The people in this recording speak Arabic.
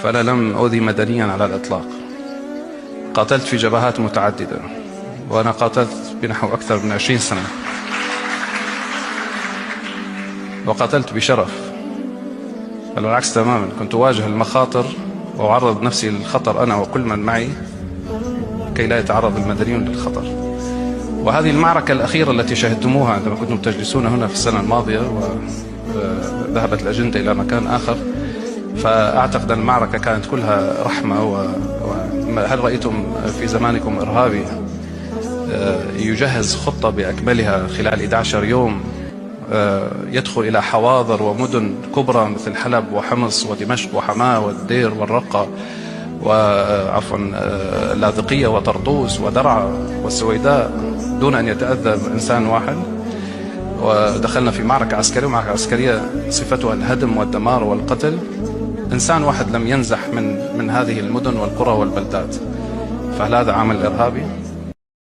فأنا لم أؤذي مدنيا على الإطلاق. قاتلت في جبهات متعددة، وأنا قاتلت بنحو أكثر من 20 سنة، وقاتلت بشرف. بل بالعكس تماما، كنت أواجه المخاطر وأعرض نفسي للخطر أنا وكل من معي كي لا يتعرض المدنيون للخطر. وهذه المعركة الأخيرة التي شاهدتموها عندما كنتم تجلسون هنا في السنة الماضية وذهبت الأجندة إلى مكان آخر، فأعتقد أن المعركة كانت كلها رحمة. هل رأيتم في زمانكم إرهابي يجهز خطة بأكملها خلال 11 يوم يدخل إلى حواضر ومدن كبرى مثل حلب وحمص ودمشق وحماة والدير والرقة وعفوا اللاذقية وطرطوس ودرعا والسويداء دون أن يتأذى إنسان واحد؟ ودخلنا في معركة عسكرية، ومعركة عسكرية صفتها الهدم والدمار والقتل. إنسان واحد لم ينزح من هذه المدن والقرى والبلدات. فهل هذا عمل إرهابي؟